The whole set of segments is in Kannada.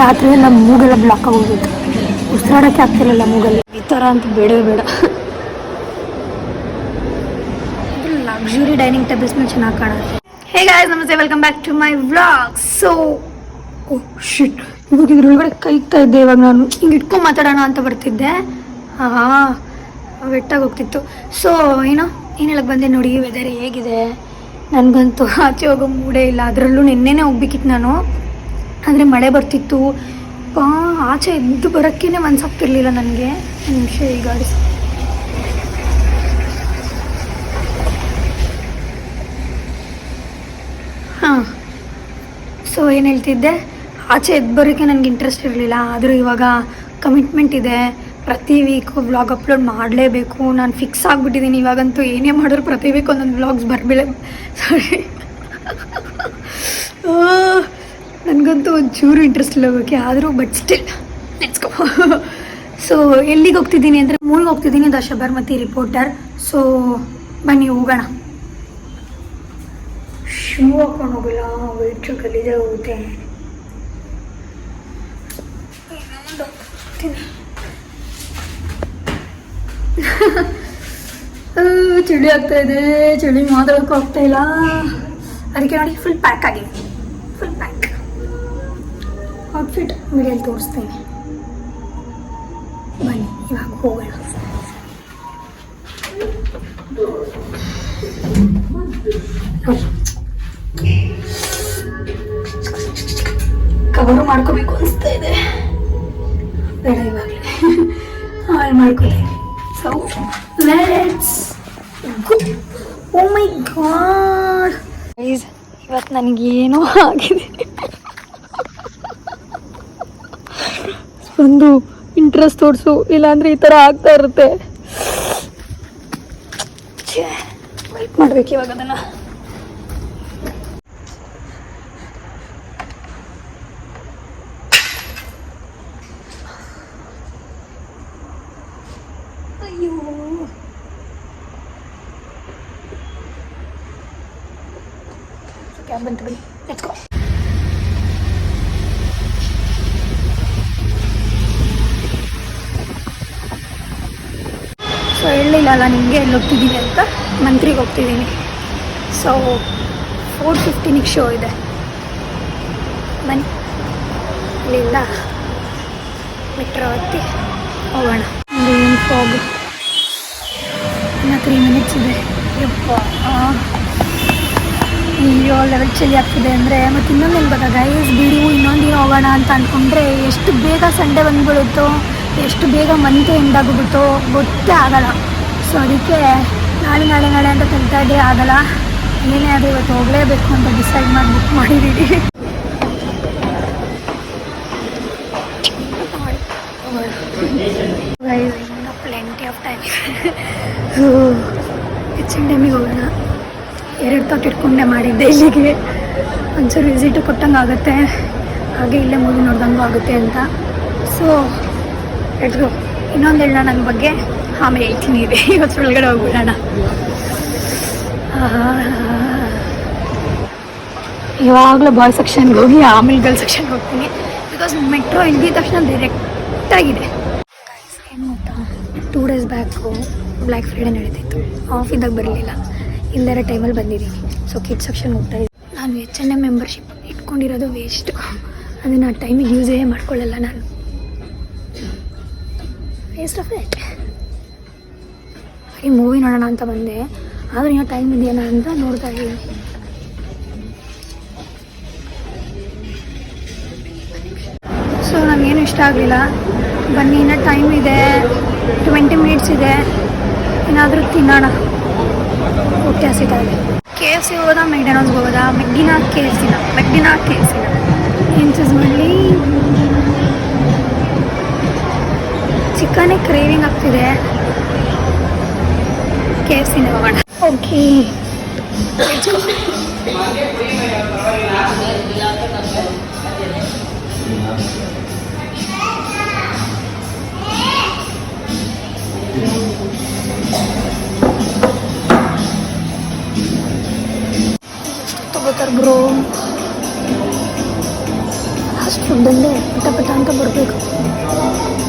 ರಾತ್ರಿ ಎಲ್ಲ ಮೂಗೆಲ್ಲ ಬ್ಲಾಕ್ ಆಗೋಗಿತ್ತು, ಉಸಿರಾಡೋಕ್ಕೆ ಆಗ್ತಿರಲಿಲ್ಲ ಮೂಗಲ್ಲಿ. ಈ ಥರ ಅಂತ ಬೇಡವೇ ಬೇಡ. ಲಕ್ಸುರಿ ಡೈನಿಂಗ್ ಟೇಬಲ್ಸ್ ಮೇಲೆ ಚೆನ್ನಾಗಿ ಕಾಣುತ್ತೆ. ಹೇ ಗಾಯ್ಸ್, ನಮಸ್ತೆ, welcome back to my vlog. So shit, ಇವಾಗ ಇದ್ರೊಳಗಡೆ ಕೈಗ್ತಾ ಇದ್ದೆ. ಇವಾಗ ನಾನು ಹಿಂಗೆ ಇಟ್ಕೊಂಡು ಮಾತಾಡೋಣ ಅಂತ ಬರ್ತಿದ್ದೆ, ವೆಟ್ಟಾಗಿ ಹೋಗ್ತಿತ್ತು. ಸೊ ಏನು ಹೇಳಕ್ಕೆ ಬಂದೆ ನೋಡಿ, ವೆದರ್ ಹೇಗಿದೆ. ನನಗಂತೂ ಆಚೆ ಹೋಗೋ ಮೂಡೇ ಇಲ್ಲ. ಅದರಲ್ಲೂ ನಿನ್ನೆನೇ ಹೋಗ್ಬೇಕಿತ್ತು ನಾನು, ಆದರೆ ಮಳೆ ಬರ್ತಿತ್ತು. ಆಚೆ ಎದ್ದು ಬರೋಕ್ಕೇ ಮನಸ್ಸಾಗ್ತಿರ್ಲಿಲ್ಲ ನನಗೆ. ನಿಮಿಷ ಈ ಗಾಡಿ. ಸೊ ಏನು ಹೇಳ್ತಿದ್ದೆ, ಆಚೆ ಎದ್ದು ಬರೋಕ್ಕೆ ನನಗೆ ಇಂಟ್ರೆಸ್ಟ್ ಇರಲಿಲ್ಲ. ಆದರೂ ಇವಾಗ ಕಮಿಟ್ಮೆಂಟ್ ಇದೆ, ಪ್ರತಿ ವೀಕು ವ್ಲಾಗ್ ಅಪ್ಲೋಡ್ ಮಾಡಲೇಬೇಕು. ನಾನು ಫಿಕ್ಸ್ ಆಗಿಬಿಟ್ಟಿದ್ದೀನಿ. ಇವಾಗಂತೂ ಏನೇ ಮಾಡಿದ್ರು ಪ್ರತಿ ವೀಕ್ ಒಂದೊಂದು ವ್ಲಾಗ್ಸ್ ಸಾರಿ, ನನಗಂತೂ ಒಂಚೂರು ಇಂಟ್ರೆಸ್ಟ್ ಇಲ್ಲ ಹೋಗೋಕ್ಕೆ. ಆದರೂ but still let's go. So ಎಲ್ಲಿಗೆ ಹೋಗ್ತಿದ್ದೀನಿ ಅಂದರೆ, ಮೂವಿಗೆ ಹೋಗ್ತಿದ್ದೀನಿ, ದ ಶಬರ್ಮತಿ ರಿಪೋರ್ಟರ್. ಸೊ ಬನ್ನಿ ಹೋಗೋಣ. ಶೂ ಹಾಕೊಂಡು ಹೋಗಿಲ್ಲ, ವೆಯ್ಟ್ ಗಲೀಜಾಗಿ ಹೋಗುತ್ತೆ. ಚಳಿ ಆಗ್ತಾ ಇದೆ, ಚಳಿ ಮಾತಾಡೋಕ್ಕೂ ಆಗ್ತಾ ಇಲ್ಲ. ಅದಕ್ಕೆ ನೋಡಿ ಫುಲ್ ಪ್ಯಾಕ್ ಆಗಿದೆ, ಫುಲ್ ಪ್ಯಾಕ್. ಔಟ್ಫಿಟ್ ವಿಡಿಯೋಲಿ ತೋರಿಸ್ತೇನೆ, ಬನ್ನಿ ಇವಾಗ ಹೋಗೋಣ. ಕವರ್ ಮಾಡ್ಕೋಬೇಕು ಅನಿಸ್ತಾ ಇದೆ, ಬೇಡ ಇವಾಗಲೇ ಆಮೇಲೆ ಮಾಡ್ಕೋತೀನಿ. So let's go. Oh my god guys, ಇವತ್ತು ನನಗೇನೋ ಆಗಿದೆ. ಒಂದು ಇಂಟ್ರೆಸ್ಟ್ ತೋರಿಸು, ಇಲ್ಲಾಂದ್ರೆ ಈ ಥರ ಆಗ್ತಾ ಇರುತ್ತೆ. ವೆಯ್ಟ್ ಮಾಡ್ಬೇಕು ಇವಾಗ ಅದನ್ನು. ಅಯ್ಯೋ, ಕ್ಯಾಬ್ ಬಂತು, ಬನ್ನಿ ಲೆಟ್ಸ್ ಗೋ. ಸೊ ಹೇಳಿಲ್ಲ ನಿಮಗೆ ಎಲ್ಲಿ ಹೋಗ್ತಿದ್ದೀನಿ ಅಂತ. ಮಂತ್ರಿಗೆ ಹೋಗ್ತಿದ್ದೀನಿ. ಸೊ 4:15 ಶೋ ಇದೆ, ಬನ್ನಿ ಇಲ್ಲಿಂದ ಮೆಟ್ರೋ ಹತ್ತಿ ಹೋಗೋಣ. ಏನು ಫಾಗ್, ಇನ್ನು 3 ಮಿನಿಟ್ಸ್ ಇದೆ. ಯಪ್ಪ, ಅಯ್ಯೋ ಲೆವೆಲ್ ಚಳಿ ಆಗ್ತಿದೆ ಅಂದರೆ. ಮತ್ತು ಇನ್ನೊಂದೇನು ಗೊತ್ತಾ ಗೈಸ್, ಬಿಡು ಇನ್ನೊಂದಿನ ಹೋಗೋಣ ಅಂತ ಅಂದ್ಕೊಂಡ್ರೆ ಎಷ್ಟು ಬೇಗ ಸಂಡೇ ಬಂದ್ಬಿಡುತ್ತೋ, ಎಷ್ಟು ಬೇಗ ಮಂತ್ ಎಂದಾಗ್ಬಿಡುತ್ತೋ ಗೊತ್ತೇ ಆಗಲ್ಲ. ಸೊ ಅದಕ್ಕೆ ನಾಳೆ ಅಂತ ತಳ್ತಾಡೇ ಆಗಲ್ಲ. ಏನೇ ಅದು ಇವತ್ತು ಹೋಗಲೇಬೇಕು ಅಂತ ಡಿಸೈಡ್ ಮಾಡಿ ಬುಕ್ ಮಾಡಿದ್ದೀವಿ. ಇನ್ನೂ ಪ್ಲೆಂಟಿ ಆಫ್ ಟೈಮ್. H&Mಗೆ ಹೋಗೋಣ. 2 ತಾಟ್ ಇಟ್ಕೊಂಡೆ ಮಾಡಿದ್ದೆ ಇಲ್ಲಿಗೆ. ಒಂಚೂರು ವಿಸಿಟು ಕೊಟ್ಟಂಗೆ ಆಗುತ್ತೆ, ಹಾಗೆ ಇಲ್ಲೇ ಮೂವಿ ನೋಡ್ದಂಗೂ ಆಗುತ್ತೆ ಅಂತ. ಸೊ ಲೆಟ್ಸ್ ಗೋ. ಇನ್ನೊಂದು ಹೇಳೋಣ ನನ್ನ ಬಗ್ಗೆ, ಆಮೇಲೆ ಹೇಳ್ತೀನಿ. ಇದೆ ಇವತ್ತೊಳಗಡೆ ಹೋಗ್ಬಿಡೋಣ. ಇವಾಗಲೂ ಬಾಯ್ ಸೆಕ್ಷನ್ಗೆ ಹೋಗಿ ಆಮೇಲೆ ಗರ್ಲ್ ಸೆಕ್ಷನ್ಗೆ ಹೋಗ್ತೀನಿ. ಬಿಕಾಸ್ ಮೆಟ್ರೋ ಇಳಿದ ತಕ್ಷಣ ಡೈರೆಕ್ಟಾಗಿದೆ. ಏನು ಗೊತ್ತಾ, 2 ಡೇಸ್ ಬ್ಯಾಕು ಬ್ಲ್ಯಾಕ್ ಫ್ರೈಡೇ ನಡೀತಿತ್ತು. ಆಫ್ ಇದ್ದಾಗ ಬರಲಿಲ್ಲ, ಇಲ್ಲರ ಟೈಮಲ್ಲಿ ಬಂದಿದ್ದೀನಿ. ಸೊ ಕಿಡ್ ಸೆಕ್ಷನ್ ಹೋಗ್ತಾಯಿದ್ದೀನಿ. ನಾನು H&M ಮೆಂಬರ್ಶಿಪ್ ಇಟ್ಕೊಂಡಿರೋದು ವೇಸ್ಟು. ಅದನ್ನು ಆ ಟೈಮಿಗೆ ಯೂಸೇ ಮಾಡ್ಕೊಳ್ಳಲ್ಲ ನಾನು. Waste of it. ಈ ಮೂವಿ ನೋಡೋಣ ಅಂತ ಬಂದೆ, ಆದರೆ ಇನ್ನೂ ಟೈಮ್ ಇದೆಯಲ್ಲ ಅಂತ ನೋಡ್ತಾ ಇದ್ದೀನಿ. ಸೊ ನನಗೇನು ಇಷ್ಟ ಆಗಲಿಲ್ಲ. ಬನ್ನಿ, ಇನ್ನೂ ಟೈಮ್ ಇದೆ, 20 ಮಿನಿಟ್ಸ್ ಇದೆ, ಏನಾದರೂ ತಿನ್ನೋಣ. ಹೊಟ್ಟೆ ಹಸಿತಾ ಇದೆ. KFC ಹೋಗೋದಾ, ಮೆಕ್ಡೊನಾಲ್ಡ್ಸ್ಗೆ ಹೋಗೋದಾ? ಮೆಕ್ಡಿನಾ KFCನ ಏನು ಚೂಸ್ ಮಾಡಲಿ? ಚಿಕನೇ ಕ್ರೇವಿಂಗ್ ಆಗ್ತಿದೆ. KFCನೇ ಹೋಗೋಣ. ಓಕೆ, ತಗೋತಾರೆ ಬ್ರೋ. ಅಷ್ಟು ಫುಡ್ಡಲ್ಲೇ ಪಟ ಅಂತ ಬರಬೇಕು.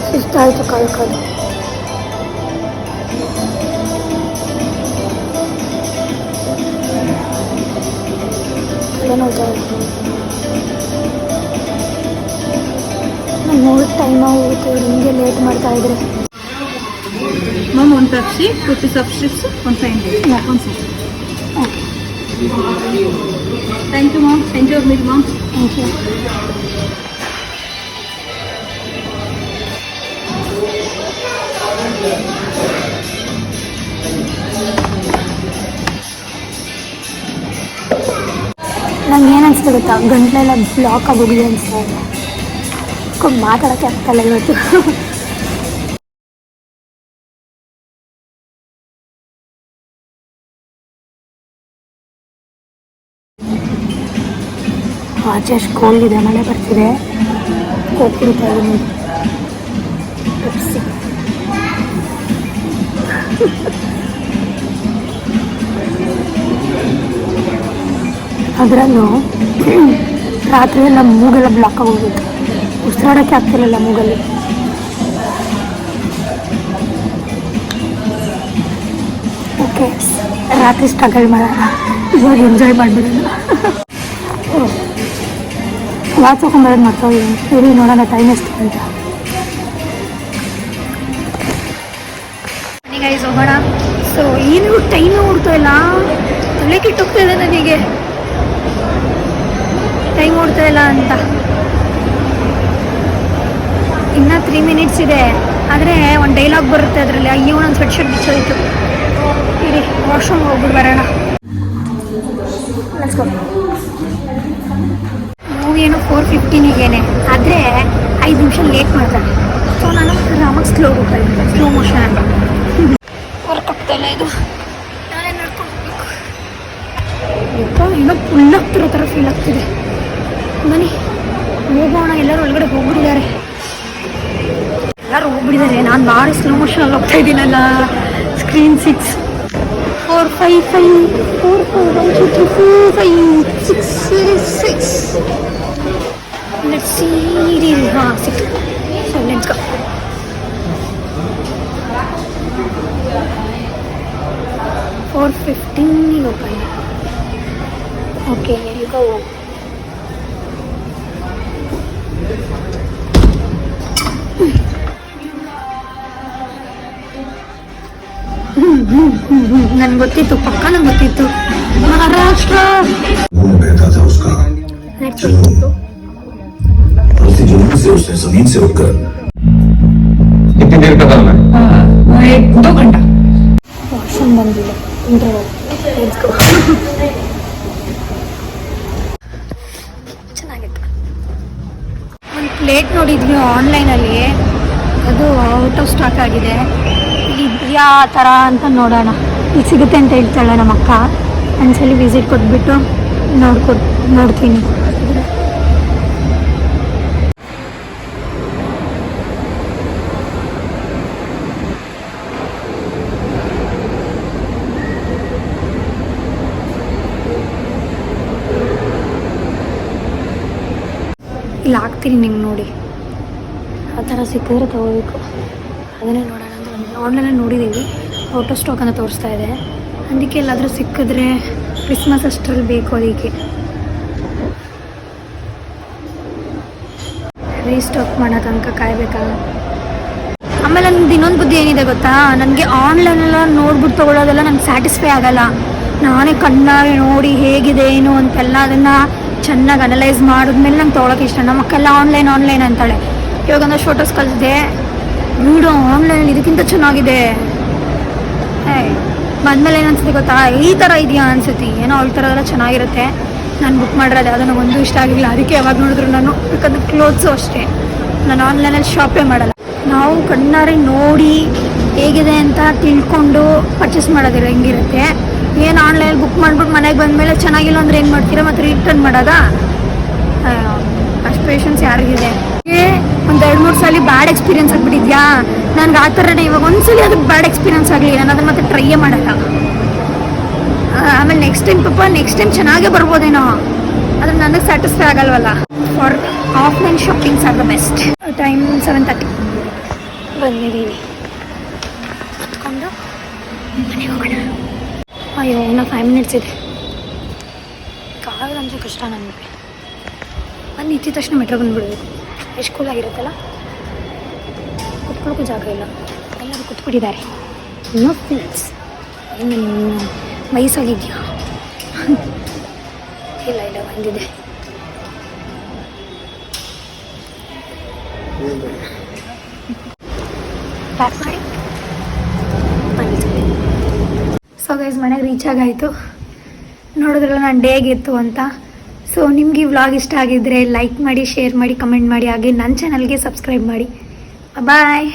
ಸುಸ್ತಾಯಿತು ಕಾಲು ನೋಡ್ತಾ ನೋಡಿ ಟೈಮ್ ಹೋಗುತ್ತೆ. ಹಿಂಗೆ ಲೇಟ್ ಮಾಡ್ತಾ ಇದ್ರೆ ma'am 1 Pepsi, 2 piece of chips, 1 fine drink. Yeah. 1 sir. Okay. Thank you mom. Enjoy your meal mom. Thank you. ನಂಗೆ ಏನು ಅನ್ಸ್ತಾ ಗೊತ್ತಾ, ಗಂಟ್ಲೆಲ್ಲ ಬ್ಲಾಕ್ ಆಗೋಗಿದೆ ಅನಿಸ್ತಾ ಇದೆ. ಮಾತಾಡೋಕ್ಕೆ ಆಗ್ತಾಯಿಲ್ಲ ಇವತ್ತು. ಆಚೆ ಅಷ್ಟು ಕೋಲ್ಡ್ ಇದೆ, ಮಳೆ ಬರ್ತಿದೆ. ಹೋಗ್ಬಿಡ್ತಾ ಇದ್ದೀನಿ. ಅದರಲ್ಲೂ ರಾತ್ರಿ ಎಲ್ಲ ಮೂಗೆಲ್ಲ ಬ್ಲಾಕ್ ಆಗೋಗಿತ್ತು. ಉಸಿರಾಡೋಕ್ಕೆ ಆಗ್ತಿರಲಿಲ್ಲ ಮೂಗಲ್ಲಿ. ಓಕೆ, ರಾತ್ರಿ ಸ್ಟ್ರಗಲ್ ಮಾಡೋಣ, ಇವಾಗ ಎಂಜಾಯ್ ಮಾಡಿಬಿಡೋಣ. ವಾಚ್ ಹಾಕೊಂಬರೋದು ಮಾಡ್ತಾಯಿದ್ದೀನಿ. ಇರಿ ನೋಡೋಣ ಟೈಮ್ ಎಷ್ಟು ಅಂತ. ಗೈಸ್ ಹೋಗೋಣ. ಸೊ ಏನು ಟೈಮೇ ಓಡ್ತಾ ಇಲ್ಲ, ತಲೆ ಕೆಟ್ಟೋಗ್ತಾ ಇದೆ ನನಗೆ, ಟೈಮ್ ಓಡ್ತಾ ಇಲ್ಲ ಅಂತ. ಇನ್ನೂ 3 minutes ಇದೆ. ಆದರೆ ಒಂದು ಡೈಲಾಗ್ ಬರುತ್ತೆ ಅದರಲ್ಲಿ, ಅಯ್ಯೋ ಒಂದು ಸ್ವೆಟ್ ಶರ್ಟ್ ಬಿಚ್ಚೋಯ್ತು. ಇರಿ ವಾಶ್ರೂಮ್ ಹೋಗ್ಬಿಟ್ಟು ಬರೋಣ. ಮೂವಿ ಏನು 4:15ಗೇನೆ, ಆದರೆ 5 ನಿಮಿಷ ಲೇಟ್ ಮಾಡ್ತಾರೆ. ಸೊ ನಾನು ಆರಾಮಾಗಿ ಸ್ಲೋ ಹೋಗ್ತಾಯಿದ್ದೆ, ಸ್ಲೋ ಮೋಷನ್ ಅಂತ. ವರ್ಕ್ ಆಗ್ತಾಯಿಲ್ಲ ಇದು, ನಾನೇ ನಡ್ಕೊಂಡು ಏನೋ ಫುಲ್ ಆಗ್ತಿರೋ ಥರ ಫೀಲ್ ಆಗ್ತಿದೆ. ಬನ್ನಿ ಹೋಗೋಣ. ಎಲ್ಲರೂ ಒಳಗಡೆ ಹೋಗ್ಬಿಟ್ಟಿದ್ದಾರೆ, ನಾನು ಭಾರಿ ಸ್ಲೋ ಮೋಷನಲ್ಲಿ ಹೋಗ್ತಾ ಇದ್ದೀನಲ್ಲ. Screen 6 4 5 5 4 4 1 2 3 4 5 6 let's see. ಹಾಂ 6. So let's go. Four 15 open. Okay, here you go. ನನ್ಗೆ ಗೊತ್ತಿತ್ತು, ಪಕ್ಕ ನಂಗೆ ಗೊತ್ತಿತ್ತು. ಮಹಾರಾಷ್ಟ್ರ. जमीन से उठकर कितनी देर का करना है? 1-2 घंटा. ವಾಶ್ರೂಮ್ ಬಂದಿಲ್ಲ, ಇಂಟರ್ವಲ್. Let's go. ಚೆನ್ನಾಗಿತ್ತು. ಒಂದು ಪ್ಲೇಟ್ ನೋಡಿದ್ವಿ ಆನ್ಲೈನಲ್ಲಿ, ಅದು ಔಟ್ ಆಫ್ ಸ್ಟಾಕ್ ಆಗಿದೆ. ಇದೆಯಾ ಆ ಥರ ಅಂತ ನೋಡೋಣ. ಈಗ ಸಿಗುತ್ತೆ ಅಂತ ಹೇಳ್ತಾಳೆ ನಮ್ಮ ಅಕ್ಕ. ಒಂದ್ಸಲಿ ವಿಸಿಟ್ ಕೊಟ್ಬಿಟ್ಟು ನೋಡ್ತೀನಿ. ಇಲ್ಲಿ ಹಾಕ್ತೀನಿ ನಿಮ್ಗೆ ನೋಡಿ. ಆ ಥರ ಸಿಕ್ಕಿದ್ರೆ ತೊಗೋಬೇಕು. ಅದನ್ನೇ ನೋಡೋಣ ಅಂತ ಆನ್ಲೈನಲ್ಲಿ ನೋಡಿದ್ದೀವಿ, ಔಟ್ ಆಫ್ ಸ್ಟಾಕ್ ಅಂತ ತೋರಿಸ್ತಾ ಇದೆ. ಅದಕ್ಕೆ ಎಲ್ಲಾದರೂ ಸಿಕ್ಕಿದ್ರೆ ಕ್ರಿಸ್ಮಸ್ ಅಷ್ಟರಲ್ಲಿ ಬೇಕು. ಅದಕ್ಕೆ ರೀಸ್ಟಾಕ್ ಮಾಡೋ ತನಕ ಕಾಯಬೇಕಲ್ಲ. ಆಮೇಲೆ ನನಗೆ ಇನ್ನೊಂದು ಬುದ್ಧಿ ಏನಿದೆ ಗೊತ್ತಾ, ನನಗೆ ಆನ್ಲೈನೆಲ್ಲ ನೋಡ್ಬಿಟ್ಟು ತೊಗೊಳೋದೆಲ್ಲ ನಂಗೆ ಸ್ಯಾಟಿಸ್ಫೈ ಆಗೋಲ್ಲ. ನಾನೇ ಕಣ್ಣಾರೆ ನೋಡಿ ಹೇಗಿದೆ ಏನು ಅಂತೆಲ್ಲ ಅದನ್ನು ಚೆನ್ನಾಗಿ ಅನಲೈಸ್ ಮಾಡಿದ್ಮೇಲೆ ನಂಗೆ ತೊಗೊಳಕ್ಕೆ ಇಷ್ಟ. ನಮ್ಮ ಅಕ್ಕೆಲ್ಲ ಆನ್ಲೈನ್ ಅಂತಾಳೆ. ಇವಾಗ ಒಂದು ಫೋಟೋಸ್ ಕಳಿಸಿದೆ, ವಿಡಿಯೋ ಆನ್ಲೈನಲ್ಲಿ ಇದಕ್ಕಿಂತ ಚೆನ್ನಾಗಿದೆ. ಬಂದಮೇಲೆ ಏನು ಅನ್ಸುತ್ತೆ ಗೊತ್ತಾ, ಈ ಥರ ಇದೆಯಾ ಅನ್ಸುತ್ತೆ. ಏನೋ ಅವಳ ಥರ ಎಲ್ಲ ಚೆನ್ನಾಗಿರುತ್ತೆ. ನಾನು ಬುಕ್ ಮಾಡಿರೋದು ಅದನ್ನು ಒಂದು ಇಷ್ಟ ಆಗಿಲ್ಲ. ಅದಕ್ಕೆ ಯಾವಾಗ ನೋಡಿದ್ರು ನಾನು, ಯಾಕಂದ್ರೆ ಕ್ಲೋತ್ಸು ಅಷ್ಟೇ, ನಾನು ಆನ್ಲೈನಲ್ಲಿ ಶಾಪೇ ಮಾಡಲ್ಲ. ನಾವು ಕಣ್ಣಾರೆ ನೋಡಿ ಹೇಗಿದೆ ಅಂತ ತಿಳ್ಕೊಂಡು ಪರ್ಚೇಸ್ ಮಾಡೋದಿಲ್ಲ, ಹೆಂಗಿರುತ್ತೆ. ಏನು ಆನ್ಲೈನಲ್ಲಿ ಬುಕ್ ಮಾಡಿಬಿಟ್ಟು ಮನೆಗೆ ಬಂದಮೇಲೆ ಚೆನ್ನಾಗಿಲ್ಲ ಅಂದರೆ ಏನು ಮಾಡ್ತೀರಾ, ಮತ್ತು ರಿಟರ್ನ್ ಮಾಡೋದಾ? ಅಷ್ಟು ಪೇಷನ್ಸ್ ಯಾರಿಗಿದೆ? ಒಂದು 2-3 ಸಲ ಬ್ಯಾಡ್ ಎಕ್ಸ್ಪೀರಿಯನ್ಸ್ ಆಗಿಬಿಟ್ಟಿದ್ಯಾ? ನನಗೆ ಆ ಥರನೇ ಇವಾಗ ಒಂದ್ಸಲಿ ಅದಕ್ಕೆ ಬ್ಯಾಡ್ ಎಕ್ಸ್ಪೀರಿಯನ್ಸ್ ಆಗಲಿ, ನಾನು ಅದನ್ನು ಮತ್ತೆ ಟ್ರೈಯೇ ಮಾಡಲ್ಲ. ಆಮೇಲೆ ನೆಕ್ಸ್ಟ್ ಟೈಮ್ ಚೆನ್ನಾಗೇ ಬರ್ಬೋದೇನೋ, ಆದರೆ ನನಗೆ ಸ್ಯಾಟಿಸ್ಫೈ ಆಗಲ್ವಲ್ಲ. For offline shoppings are the best. Time 7:30 ಬಂದಿದ್ದೀನಿ. ಕುತ್ಕೊಂಡು ಮನೆಗೆ ಹೋಗೋಣ. ಅಯ್ಯೋ ಇನ್ನೂ 5 ಮಿನಿಟ್ಸ್ ಇದೆ. ಕಾಲು ಅಂದರೆ ಕಷ್ಟ ನನಗೆ. ಬಂದು ನಿಂತಿದ ತಕ್ಷಣ ಮೆಟ್ರೋ ಬಂದುಬಿಡ್ಬೇಕು. ಎಷ್ಟು ಕೂಲ್ ಆಗಿರುತ್ತಲ್ಲ. ಕುತ್ಕೊಳ್ಳೋಕ್ಕೂ ಜಾಗ ಇಲ್ಲ, ಎಲ್ಲರೂ ಕುತ್ಬಿಟ್ಟಿದ್ದಾರೆ. ನೋ ಪ್ಲೀಸ್, ಏನು ವಯಸ್ಸಾಗಿದೆಯಾ? ಇಲ್ಲ ಬಂದಿದೆ. ಪ್ಯಾಕ್ ಮಾಡಿ ಸೊ ಗೈಸ್ ಮನೆಗೆ ರೀಚ್ ಆಗಾಯಿತು. ನೋಡಿದ್ರಲ್ಲ ನಾನು ಡೇಗಿತ್ತು ಅಂತ. ಸೊ ನಿಮ್ಗೆ ಈ ವ್ಲಾಗ್ ಇಷ್ಟ ಆಗಿದ್ದರೆ ಲೈಕ್ ಮಾಡಿ, ಶೇರ್ ಮಾಡಿ, ಕಮೆಂಟ್ ಮಾಡಿ, ಹಾಗೆ ನನ್ನ ಚಾನಲ್ಗೆ ಸಬ್ಸ್ಕ್ರೈಬ್ ಮಾಡಿ. ಬಾಯ್.